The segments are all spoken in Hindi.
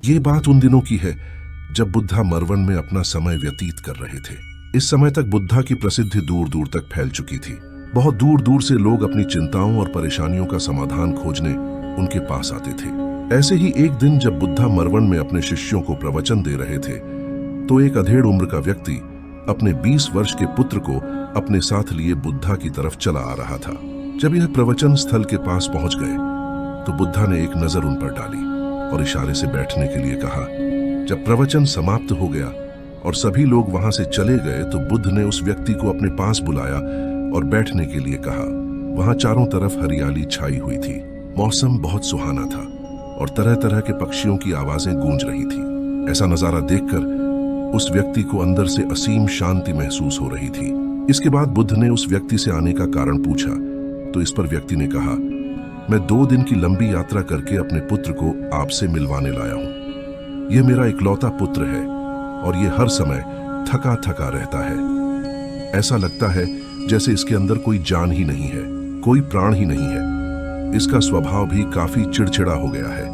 ये बात उन दिनों की है जब बुद्धा मरवन में अपना समय व्यतीत कर रहे थे। इस समय तक बुद्धा की प्रसिद्धि दूर दूर तक फैल चुकी थी। बहुत दूर दूर से लोग अपनी चिंताओं और परेशानियों का समाधान खोजने उनके पास आते थे। ऐसे ही एक दिन जब बुद्धा मरवन में अपने शिष्यों को प्रवचन दे रहे थे तो एक अधेड़ उम्र का व्यक्ति अपने 20 वर्ष के पुत्र को अपने साथ लिए बुद्धा की तरफ चला आ रहा था। जब यह प्रवचन स्थल के पास पहुंच गए तो बुद्धा ने एक नजर उन पर डाली और इशारे से बैठने के लिए कहा। जब प्रवचन समाप्त हो गया और सभी लोग वहां से चले गए तो बुद्ध ने उस व्यक्ति को अपने पास बुलाया और बैठने के लिए कहा। वहां चारों तरफ हरियाली छाई हुई थी, मौसम बहुत सुहाना था और तरह तरह के पक्षियों की आवाजें गूंज रही थी। ऐसा नजारा देखकर उस व्यक्ति को अंदर से असीम शांति महसूस हो रही थी। इसके बाद बुद्ध ने उस व्यक्ति से आने का कारण पूछा तो इस पर व्यक्ति ने कहा, मैं 2 दिन की लंबी यात्रा करके अपने पुत्र को आपसे मिलवाने लाया हूं। यह मेरा इकलौता पुत्र है और यह हर समय थका थका रहता है। ऐसा लगता है जैसे इसके अंदर कोई जान ही नहीं है, कोई प्राण ही नहीं है। इसका स्वभाव भी काफी चिड़चिड़ा हो गया है।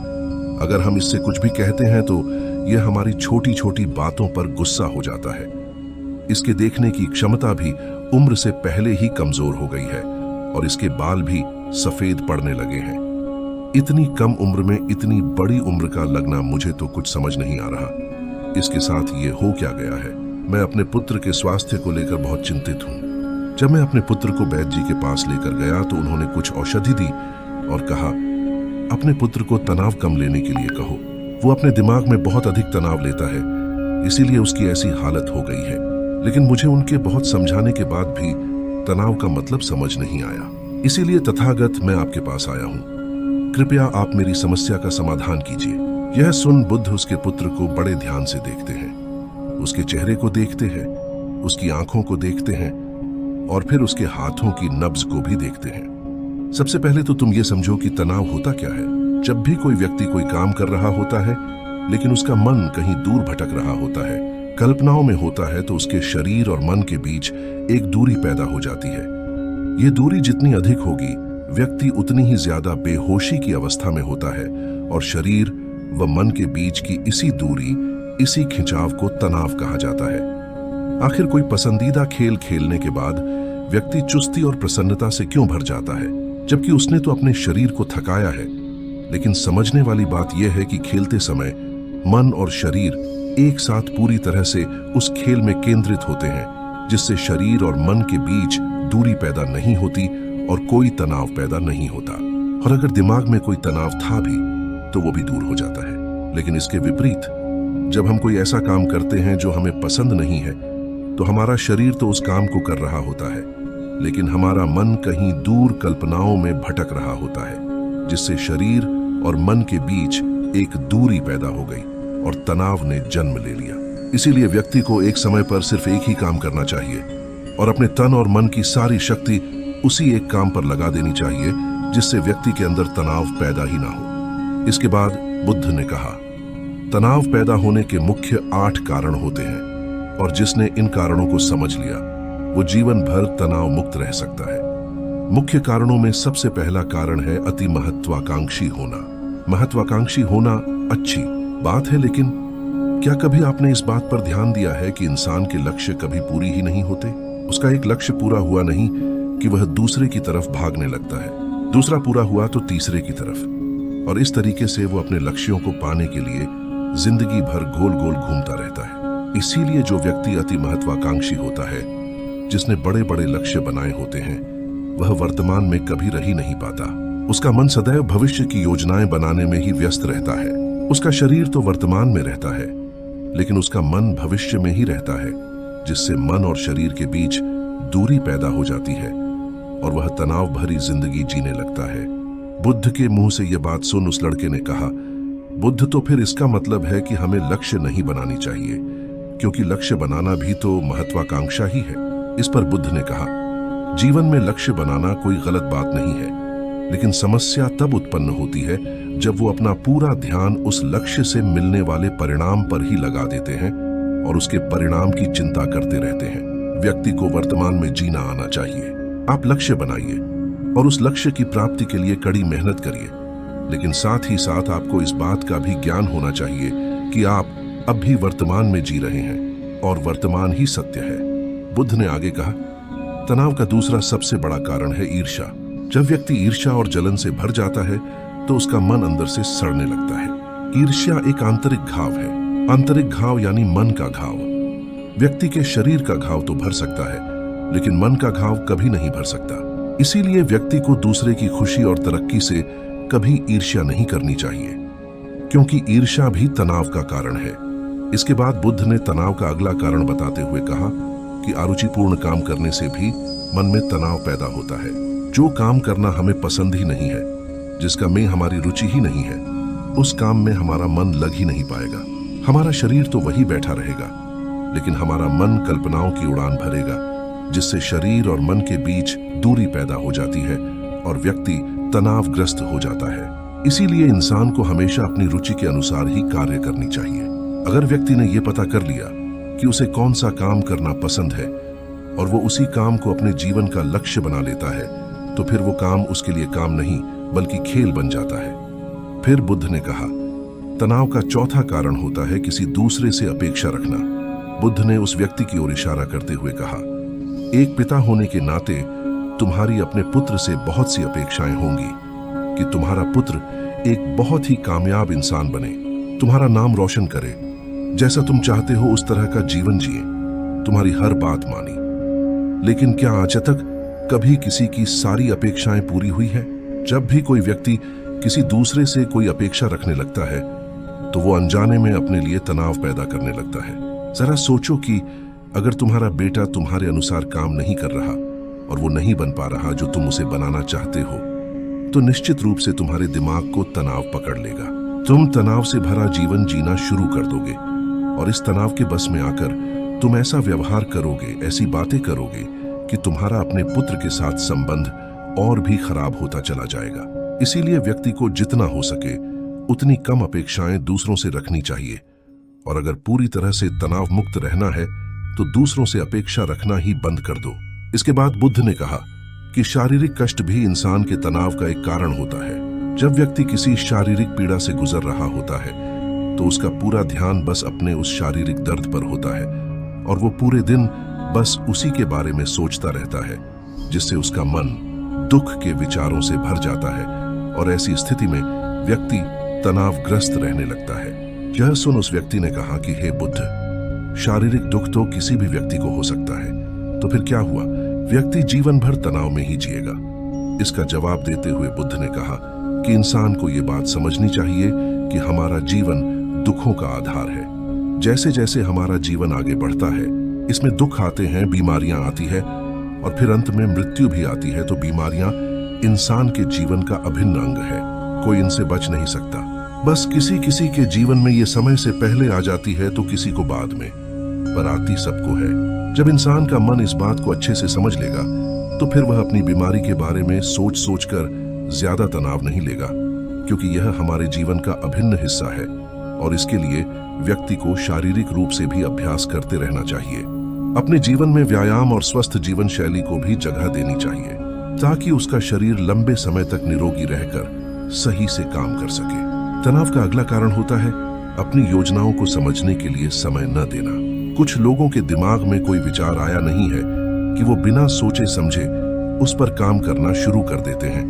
अगर हम इससे कुछ भी कहते हैं तो यह हमारी छोटी छोटी बातों पर गुस्सा हो जाता है। इसके देखने की क्षमता भी उम्र से पहले ही कमजोर हो गई है और इसके बाल भी सफेद पड़ने लगे हैं। इतनी कम उम्र में इतनी बड़ी उम्र का लगना मुझे तो कुछ समझ नहीं आ रहा। इसके साथ ये हो क्या गया है? मैं अपने पुत्र के स्वास्थ्य को लेकर बहुत चिंतित हूँ। जब मैं अपने पुत्र को वैद्य जी के पास लेकर गया तो उन्होंने कुछ औषधि दी और कहा, अपने पुत्र को तनाव कम लेने के लिए कहो। वो अपने दिमाग में बहुत अधिक तनाव लेता है, इसीलिए उसकी ऐसी हालत हो गई है। लेकिन मुझे उनके बहुत समझाने के बाद भी तनाव का मतलब समझ नहीं आया। इसीलिए तथागत मैं आपके पास आया हूँ। कृपया आप मेरी समस्या का समाधान कीजिए। यह सुन बुद्ध उसके पुत्र को बड़े ध्यान से देखते हैं। उसके चेहरे को देखते हैं, उसकी आंखों को देखते हैं और फिर उसके हाथों की नब्ज को भी देखते हैं। सबसे पहले तो तुम ये समझो कि तनाव होता क्या है। जब भी कोई व्यक्ति कोई काम कर रहा होता है लेकिन उसका मन कहीं दूर भटक रहा होता है, कल्पनाओं में होता है, तो उसके शरीर और मन के बीच एक दूरी पैदा हो जाती है। ये दूरी जितनी अधिक होगी, व्यक्ति उतनी ही ज्यादा बेहोशी की अवस्था में होता है और शरीर व मन के बीच की इसी दूरी, इसी खिंचाव को तनाव कहा जाता है। आखिर कोई पसंदीदा खेल खेलने के बाद व्यक्ति चुस्ती और प्रसन्नता से क्यों भर जाता है, जबकि उसने तो अपने शरीर को थकाया है। लेकिन समझने वाली बात यह है कि खेलते समय मन और शरीर एक साथ पूरी तरह से उस खेल में केंद्रित होते हैं, जिससे शरीर और मन के बीच दूरी पैदा नहीं होती और कोई तनाव पैदा नहीं होता। और अगर दिमाग में कोई तनाव था भी तो वो भी दूर हो जाता है। लेकिन इसके विपरीत, जब हम कोई ऐसा काम करते हैं जो हमें पसंद नहीं है तो हमारा शरीर तो उस काम को कर रहा होता है, लेकिन हमारा मन कहीं दूर कल्पनाओं में भटक रहा होता है, जिससे शरीर और मन के बीच एक दूरी पैदा हो गई और तनाव ने जन्म ले लिया। इसीलिए व्यक्ति को एक समय पर सिर्फ एक ही काम करना चाहिए और अपने तन और मन की सारी शक्ति उसी एक काम पर लगा देनी चाहिए, जिससे व्यक्ति के अंदर तनाव पैदा ही ना हो। इसके बाद बुद्ध ने कहा, तनाव पैदा होने के मुख्य 8 कारण होते हैं और जिसने इन कारणों को समझ लिया वो जीवन भर तनाव मुक्त रह सकता है। मुख्य कारणों में सबसे पहला कारण है अति महत्वाकांक्षी होना। महत्वाकांक्षी होना अच्छी बात है, लेकिन क्या कभी आपने इस बात पर ध्यान दिया है कि इंसान के लक्ष्य कभी पूरी ही नहीं होते? उसका एक लक्ष्य पूरा हुआ नहीं कि वह दूसरे की तरफ भागने लगता है, दूसरा पूरा हुआ तो तीसरे की तरफ, और इस तरीके से वो अपने लक्ष्यों को पाने के लिए जिंदगी भर गोल गोल घूमता रहता है। इसीलिए जो व्यक्ति अति महत्वाकांक्षी होता है, जिसने बड़े बड़े लक्ष्य बनाए होते हैं, वह वर्तमान में कभी रह ही नहीं पाता। उसका मन सदैव भविष्य की योजनाएं बनाने में ही व्यस्त रहता है। उसका शरीर तो वर्तमान में रहता है, लेकिन उसका मन भविष्य में ही रहता है, जिससे मन और शरीर के बीच दूरी पैदा हो जाती है और वह तनाव भरी जिंदगी जीने लगता है। बुद्ध के मुंह से यह बात सुन उस लड़के ने कहा, बुद्ध, तो फिर इसका मतलब है कि हमें लक्ष्य नहीं बनानी चाहिए, क्योंकि लक्ष्य बनाना भी तो महत्वाकांक्षा ही है। इस पर बुद्ध ने कहा, जीवन में लक्ष्य बनाना कोई गलत बात नहीं है, लेकिन समस्या तब उत्पन्न होती है जब वो अपना पूरा ध्यान उस लक्ष्य से मिलने वाले परिणाम पर ही लगा देते हैं और उसके परिणाम की चिंता करते रहते हैं। व्यक्ति को वर्तमान में जीना आना चाहिए। आप लक्ष्य बनाइए और उस लक्ष्य की प्राप्ति के लिए कड़ी मेहनत करिए। लेकिन साथ ही साथ आपको इस बात का भी ज्ञान होना चाहिए कि आप अब भी वर्तमान में जी रहे हैं और वर्तमान ही सत्य है। बुद्ध ने आगे कहा, तनाव का दूसरा सबसे बड़ा कारण है ईर्ष्या। जब व्यक्ति ईर्ष्या और जलन से भर जाता है तो उसका मन अंदर से सड़ने लगता है। ईर्ष्या एक आंतरिक घाव है। आंतरिक घाव यानी मन का घाव। व्यक्ति के शरीर का घाव तो भर सकता है, लेकिन मन का घाव कभी नहीं भर सकता। इसीलिए व्यक्ति को दूसरे की खुशी और तरक्की से कभी ईर्ष्या नहीं करनी चाहिए, क्योंकि ईर्ष्या भी तनाव का कारण है। इसके बाद बुद्ध ने तनाव का अगला कारण बताते हुए कहा कि अरुचिपूर्ण काम करने से भी मन में तनाव पैदा होता है। जो काम करना हमें पसंद ही नहीं है, जिसका में हमारी रुचि ही नहीं है, उस काम में हमारा मन लग ही नहीं पाएगा। हमारा शरीर तो वही बैठा रहेगा, लेकिन हमारा मन कल्पनाओं की उड़ान भरेगा, जिससे शरीर और मन के बीच दूरी पैदा हो जाती है और व्यक्ति तनावग्रस्त हो जाता है। इसीलिए इंसान को हमेशा अपनी रुचि के अनुसार ही कार्य करनी चाहिए। अगर व्यक्ति ने यह पता कर लिया कि उसे कौन सा काम करना पसंद है और वो उसी काम को अपने जीवन का लक्ष्य बना लेता है, तो फिर वो काम उसके लिए काम नहीं बल्कि खेल बन जाता है। फिर बुद्ध ने कहा, तनाव का चौथा कारण होता है किसी दूसरे से अपेक्षा रखना। बुद्ध ने उस व्यक्ति की ओर इशारा करते हुए कहा, एक पिता होने के नाते तुम्हारी अपने पुत्र से बहुत सी अपेक्षाएं होंगी कि तुम्हारा पुत्र एक बहुत ही कामयाब इंसान बने, तुम्हारा नाम रोशन करे, जैसा तुम चाहते हो उस तरह का जीवन जिए, तुम्हारी हर बात मानी। लेकिन क्या आज तक कभी किसी की सारी अपेक्षाएं पूरी हुई है? जब भी कोई व्यक्ति किसी दूसरे से कोई अपेक्षा रखने लगता है तो वो अनजाने में अपने लिए तनाव पैदा करने लगता है। जरा सोचो कि अगर तुम्हारा बेटा तुम्हारे अनुसार काम नहीं कर रहा और वो नहीं बन पा रहा जो तुम उसे बनाना चाहते हो, तो निश्चित रूप से तुम्हारे दिमाग को तनाव पकड़ लेगा। तुम तनाव से भरा जीवन जीना शुरू कर दोगे और इस तनाव के बस में आकर तुम ऐसा व्यवहार करोगे, ऐसी बातें करोगे कि तुम्हारा अपने पुत्र के साथ संबंध और भी खराब होता चला जाएगा। इसीलिए व्यक्ति को जितना हो सके उतनी कम अपेक्षाएं दूसरों से रखनी चाहिए, और अगर पूरी तरह से तनाव मुक्त रहना है तो दूसरों से अपेक्षा रखना ही बंद कर दो। इसके बाद बुद्ध ने कहा कि शारीरिक कष्ट भी इंसान के तनाव का एक कारण होता है। जब व्यक्ति किसी शारीरिक पीड़ा से गुजर रहा होता है तो उसका पूरा ध्यान बस अपने उस शारीरिक दर्द पर होता है और वो पूरे दिन बस उसी के बारे में सोचता रहता है, जिससे उसका मन दुख के विचारों से भर जाता है और ऐसी स्थिति में व्यक्ति तनावग्रस्त रहने लगता है। यह सुन उस व्यक्ति ने कहा कि हे बुद्ध, शारीरिक दुख तो किसी भी व्यक्ति को हो सकता है, तो फिर क्या हुआ? व्यक्ति जीवन भर तनाव में ही जिएगा। इसका जवाब देते हुए बुद्ध ने कहा कि इंसान को यह बात समझनी चाहिए कि हमारा जीवन दुखों का आधार है। जैसे जैसे हमारा जीवन आगे बढ़ता है, इसमें दुख आते हैं, बीमारियां आती है और फिर अंत में मृत्यु भी आती है। तो बीमारियां इंसान के जीवन का अभिन्न अंग है, कोई इनसे बच नहीं सकता। बस किसी किसी के जीवन में ये समय से पहले आ जाती है तो किसी को बाद में, पर आती सबको है। जब इंसान का मन इस बात को अच्छे से समझ लेगा तो फिर वह अपनी बीमारी के बारे में सोच सोच कर ज्यादा तनाव नहीं लेगा, क्योंकि यह हमारे जीवन का अभिन्न हिस्सा है और इसके लिए व्यक्ति को शारीरिक रूप से भी अभ्यास करते रहना चाहिए। अपने जीवन में व्यायाम और स्वस्थ जीवन शैली को भी जगह देनी चाहिए ताकि उसका शरीर लंबे समय तक निरोगी रहकर सही से काम कर सके। तनाव का अगला कारण होता है अपनी योजनाओं को समझने के लिए समय न देना। कुछ लोगों के दिमाग में कोई विचार आया नहीं है कि वो बिना सोचे समझे उस पर काम करना शुरू कर देते हैं,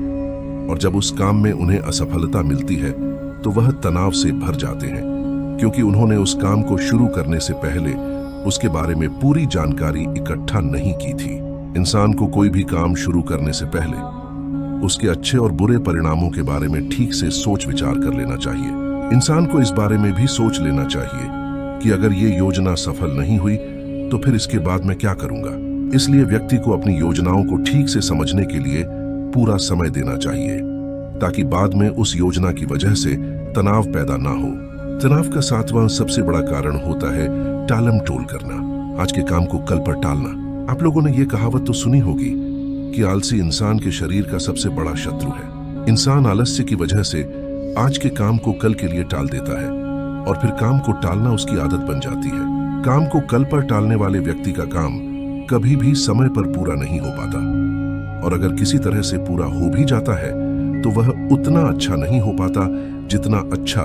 और जब उस काम में उन्हें असफलता मिलती है तो वह तनाव से भर जाते हैं, क्योंकि उन्होंने उस काम को शुरू करने से पहले उसके बारे में पूरी जानकारी इकट्ठा नहीं की थी। इंसान को कोई भी काम शुरू करने से पहले उसके अच्छे और बुरे परिणामों के बारे में ठीक से सोच विचार कर लेना चाहिए। इंसान को इस बारे में भी सोच लेना चाहिए कि अगर ये योजना सफल नहीं हुई तो फिर इसके बाद मैं क्या करूंगा। इसलिए व्यक्ति को अपनी योजनाओं को ठीक से समझने के लिए पूरा समय देना चाहिए, ताकि बाद में उस योजना की वजह से तनाव पैदा ना हो। तनाव का सातवां सबसे बड़ा कारण होता है टालम टोल करना, आज के काम को कल पर टालना। आप लोगों ने ये कहावत तो सुनी होगी कि आलसी इंसान के शरीर का सबसे बड़ा शत्रु है। इंसान आलस्य की वजह से आज के काम को कल के लिए टाल देता है और फिर काम को टालना उसकी आदत बन जाती है। काम को कल पर टालने वाले व्यक्ति का काम कभी भी समय पर पूरा नहीं हो पाता, और अगर किसी तरह से पूरा हो भी जाता है तो वह उतना अच्छा नहीं हो पाता जितना अच्छा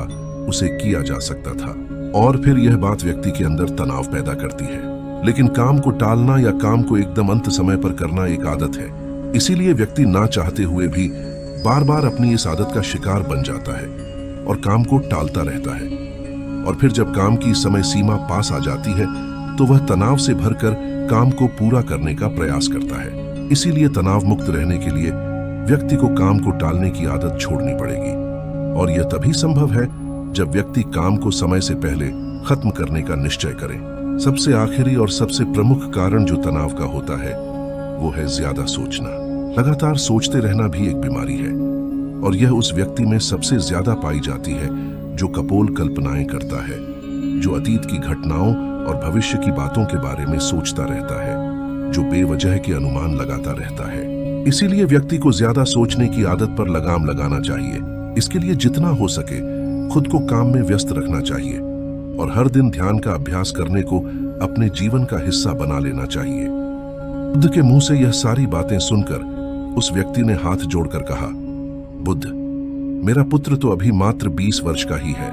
उसे किया जा सकता था। और फिर यह बात व्यक्ति के अंदर तनाव पैदा करती है। लेकिन काम को टालना या काम को एकदम अंत समय पर करना एक आदत है। इसीलिए व्यक्ति ना चाहते हुए भी बार बार अपनी इस आदत का शिकार बन जाता है और काम को टालता रहता है। और फिर जब काम की समय सीमा पास आ जाती है तो वह तनाव से भरकर काम को पूरा करने का प्रयास करता है। इसीलिए तनाव मुक्त रहने के लिए व्यक्ति को काम को टालने की आदत छोड़नी पड़ेगी। और यह तभी संभव है जब व्यक्ति काम को समय से पहले खत्म करने का निश्चय करे। सबसे आखिरी और सबसे प्रमुख कारण जो तनाव का होता है वो है ज्यादा सोचना। लगातार सोचते रहना भी एक बीमारी है और यह उस व्यक्ति में सबसे ज्यादा पाई जाती है जो कपोल कल्पनाएं करता है, जो अतीत की घटनाओं और भविष्य की बातों के बारे में सोचता रहता है, जो बेवजह के अनुमान लगाता रहता है। इसीलिए व्यक्ति को ज्यादा सोचने की आदत पर लगाम लगाना चाहिए। इसके लिए जितना हो सके खुद को काम में व्यस्त रखना चाहिए और हर दिन ध्यान का अभ्यास करने को अपने जीवन का हिस्सा बना लेना चाहिए। बुद्ध के मुंह से यह सारी बातें सुनकर उस व्यक्ति ने हाथ जोड़कर कहा, बुद्ध, मेरा पुत्र तो अभी मात्र 20 वर्ष का ही है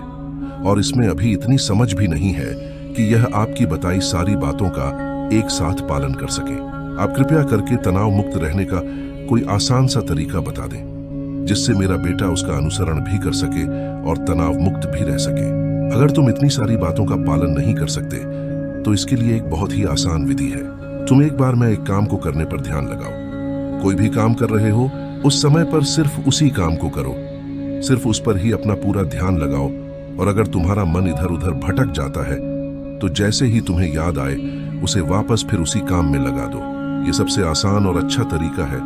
और इसमें अभी इतनी समझ भी नहीं है कि यह आपकी बताई सारी बातों का एक साथ पालन कर सके। आप कृपया करके तनाव मुक्त रहने का कोई आसान सा तरीका बता दें जिससे मेरा बेटा उसका अनुसरण भी कर सके और तनाव मुक्त भी रह सके। अगर तुम इतनी सारी बातों का पालन नहीं कर सकते तो इसके लिए एक बहुत ही आसान विधि है। तुम एक बार में एक काम को करने पर ध्यान लगाओ। कोई भी काम कर रहे हो उस समय पर सिर्फ उसी काम को करो, सिर्फ उस पर ही अपना पूरा ध्यान लगाओ। और अगर तुम्हारा मन इधर उधर भटक जाता है तो जैसे ही तुम्हें याद आए उसे वापस फिर उसी काम में लगा दो। ये सबसे आसान और अच्छा तरीका है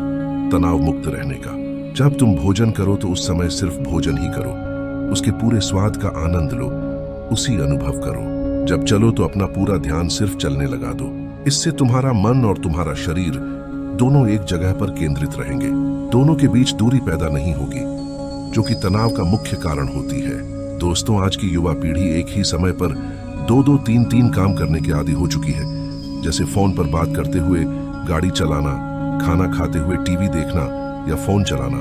तनाव मुक्त रहने का। जब तुम भोजन करो तो उस समय सिर्फ भोजन ही करो, उसके पूरे स्वाद का आनंद लो, उसी अनुभव करो। जब चलो तो अपना पूरा ध्यान सिर्फ चलने लगा दो। इससे तुम्हारा मन और तुम्हारा शरीर दोनों एक जगह पर केंद्रित रहेंगे। दोनों के बीच दूरी पैदा नहीं होगी जो कि तनाव का मुख्य कारण होती है। दोस्तों, आज की युवा पीढ़ी एक ही समय पर 2-2, 3-3 काम करने के आदी हो चुकी है, जैसे फोन पर बात करते हुए गाड़ी चलाना, खाना खाते हुए टीवी देखना या फोन चलाना।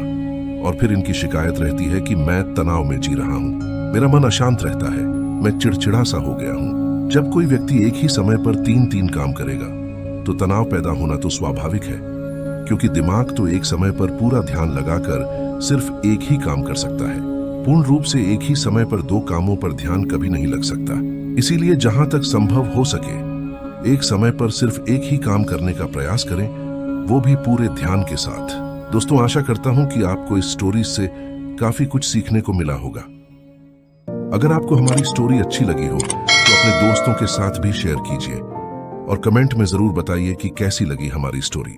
और फिर इनकी शिकायत रहती है कि मैं तनाव में जी रहा हूँ, मेरा मन अशांत रहता है, मैं चिड़चिड़ा सा हो गया हूँ। जब कोई व्यक्ति एक ही समय पर 3-3 काम करेगा तो तनाव पैदा होना तो स्वाभाविक है, क्योंकि दिमाग तो एक समय पर पूरा ध्यान लगाकर सिर्फ एक ही काम कर सकता है। पूर्ण रूप से एक ही समय पर 2 कामों पर ध्यान कभी नहीं लग सकता। इसीलिए जहां तक संभव हो सके एक समय पर सिर्फ एक ही काम करने का प्रयास करें, वो भी पूरे ध्यान के साथ। दोस्तों, आशा करता हूं कि आपको इस स्टोरी से काफी कुछ सीखने को मिला होगा। अगर आपको हमारी स्टोरी अच्छी लगी हो तो अपने दोस्तों के साथ भी शेयर कीजिए और कमेंट में जरूर बताइए कि कैसी लगी हमारी स्टोरी।